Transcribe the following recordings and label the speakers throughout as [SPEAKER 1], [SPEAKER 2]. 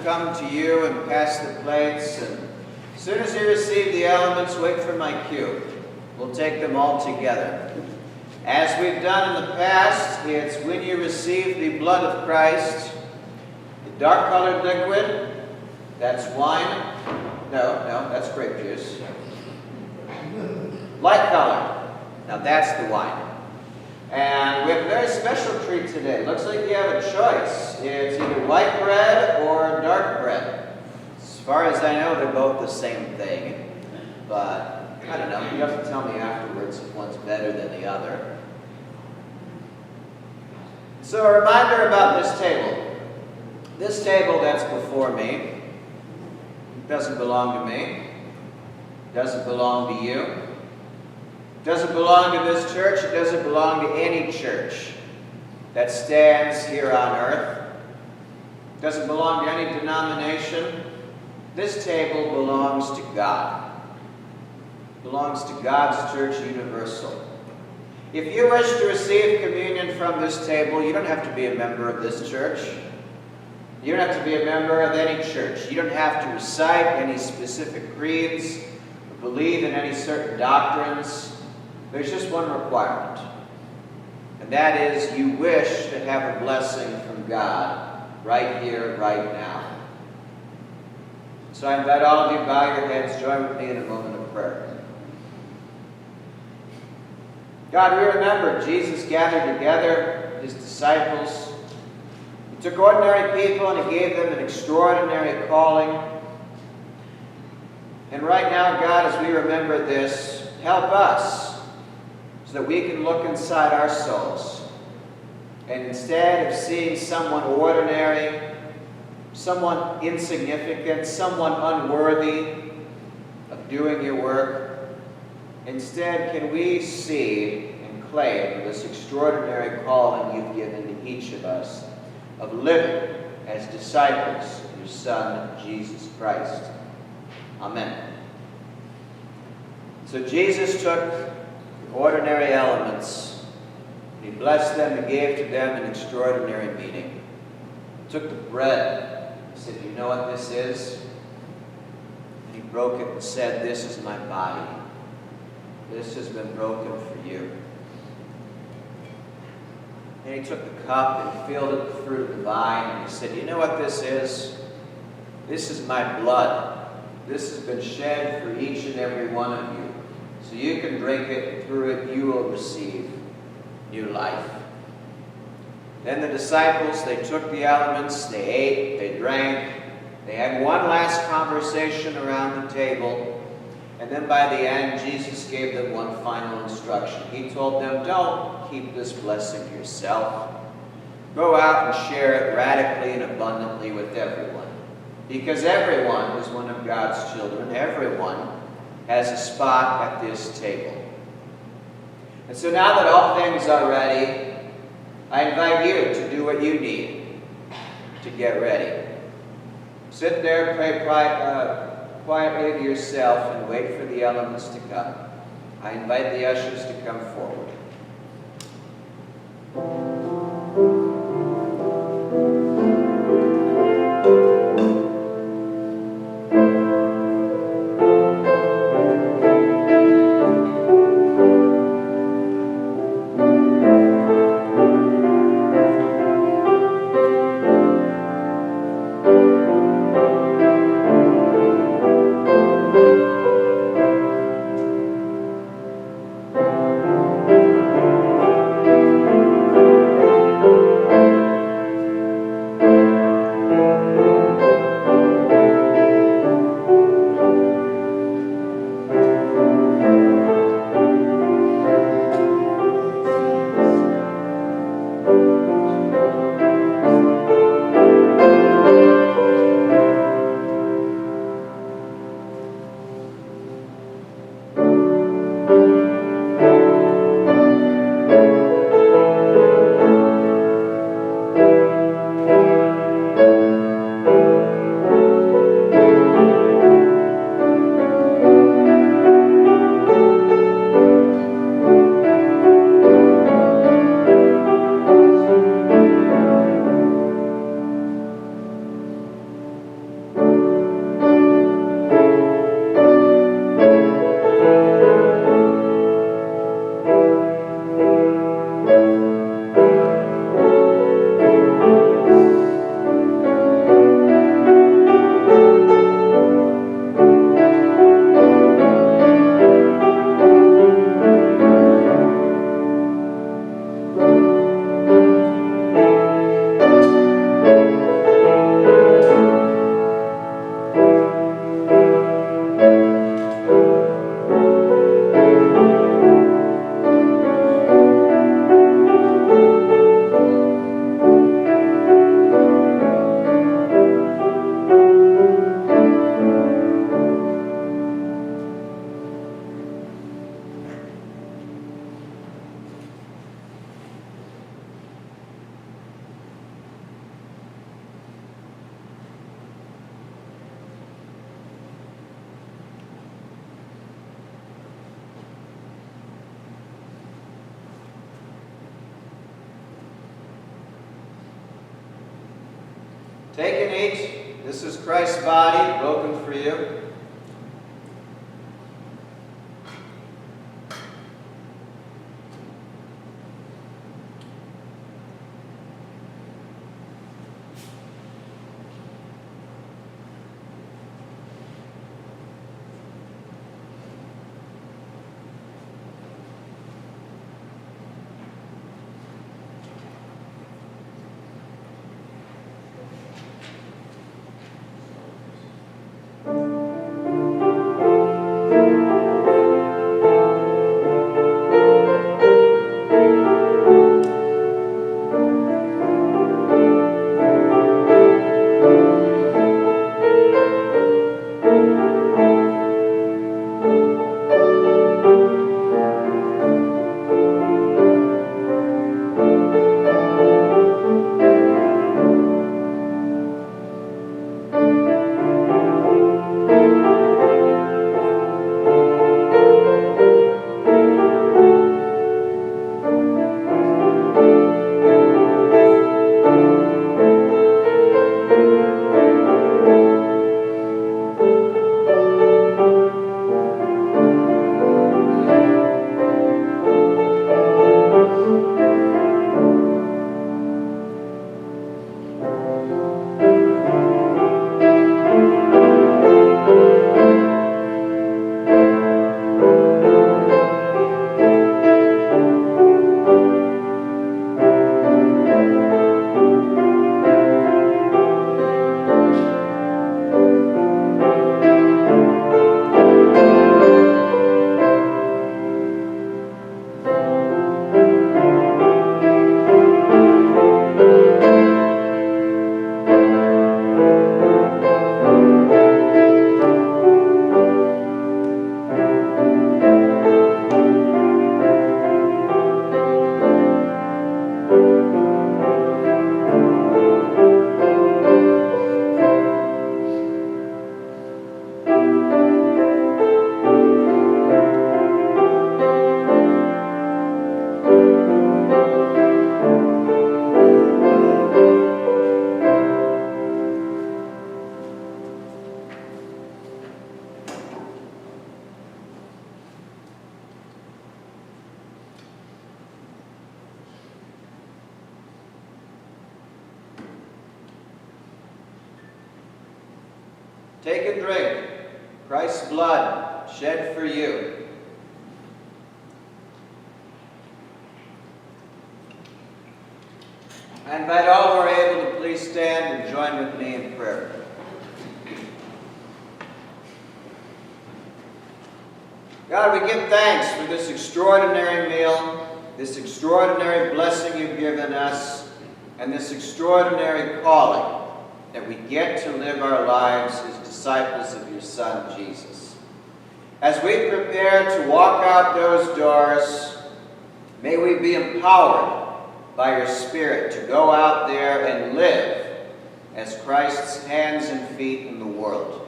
[SPEAKER 1] come to you and pass the plates, and as soon as you receive the elements, wait for my cue. We'll take them all together. As we've done in the past, it's when you receive the blood of Christ, the dark-colored liquid, that's wine. No, that's grape juice. Light color, now that's the wine. And we have a very special treat today. Looks like you have a choice. It's either white bread or dark bread. As far as I know, they're both the same thing. But, I don't know, you have to tell me afterwards if one's better than the other. So a reminder about this table. This table that's before me doesn't belong to me. Doesn't belong to you. Doesn't belong to this church. It doesn't belong to any church that stands here on earth. It doesn't belong to any denomination. This table belongs to God. It belongs to God's church universal. If you wish to receive communion from this table, you don't have to be a member of this church. You don't have to be a member of any church. You don't have to recite any specific creeds or believe in any certain doctrines. There's just one requirement, and that is you wish to have a blessing from God right here, right now. So I invite all of you to bow your heads, join with me in a moment of prayer. God, we remember Jesus gathered together his disciples. He took ordinary people and he gave them an extraordinary calling. And right now, God, as we remember this, help us so that we can look inside our souls. And instead of seeing someone ordinary, someone insignificant, someone unworthy of doing your work, instead can we see and claim this extraordinary calling you've given to each of us of living as disciples of your Son, Jesus Christ. Amen. So Jesus took ordinary elements, and he blessed them and gave to them an extraordinary meaning. He took the bread, he said, "You know what this is?" And he broke it and said, "This is my body. This has been broken for you." And he took the cup and filled it with fruit of the vine, and he said, "You know what this is? This is my blood. This has been shed for each and every one of you. So you can drink it, and through it you will receive new life." Then the disciples, they took the elements, they ate, they drank, they had one last conversation around the table, and then by the end, Jesus gave them one final instruction. He told them, don't keep this blessing to yourself. Go out and share it radically and abundantly with everyone. Because everyone is one of God's children. Everyone has a spot at this table. And so now that all things are ready, I invite you to do what you need to get ready. Sit there, pray quietly to yourself, and wait for the elements to come. I invite the ushers to come forward. Take and eat. This is Christ's body broken for you. Take and drink Christ's blood shed for you. I invite all who are able to please stand and join with me in prayer. God, we give thanks for this extraordinary meal, this extraordinary blessing you've given us, and this extraordinary calling that we get to live our lives as disciples of your Son, Jesus. As we prepare to walk out those doors, may we be empowered by your Spirit to go out there and live as Christ's hands and feet in the world.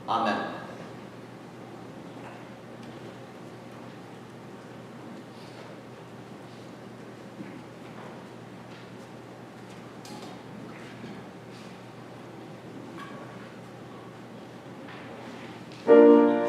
[SPEAKER 1] Amen.
[SPEAKER 2] Peace.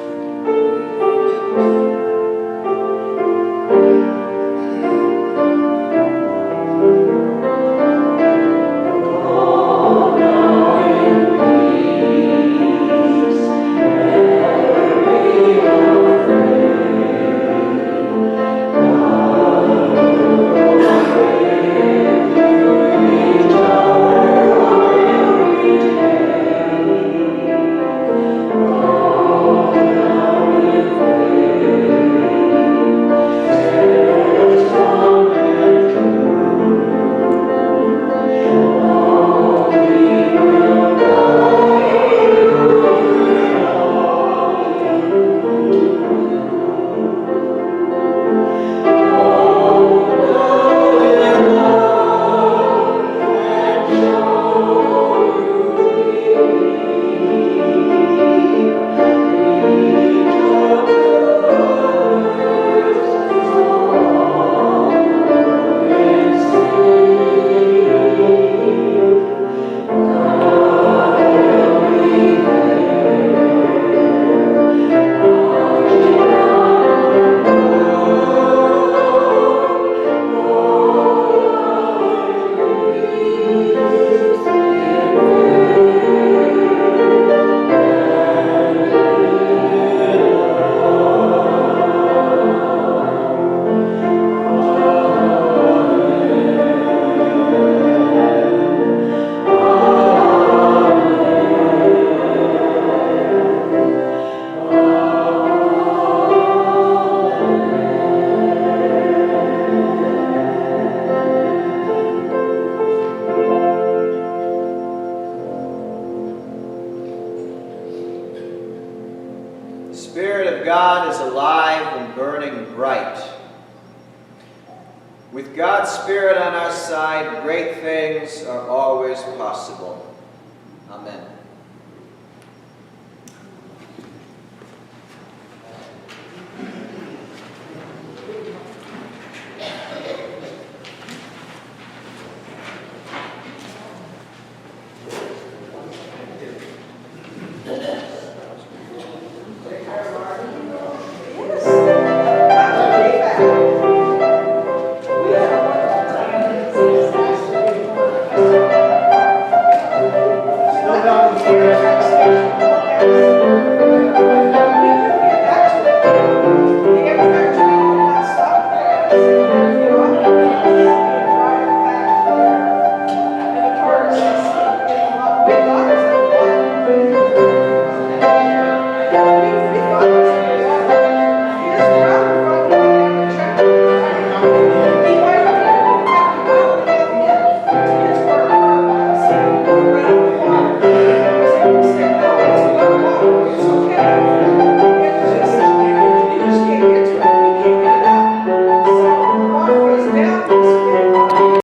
[SPEAKER 1] right. With God's Spirit on our side, great things are always possible. Amen.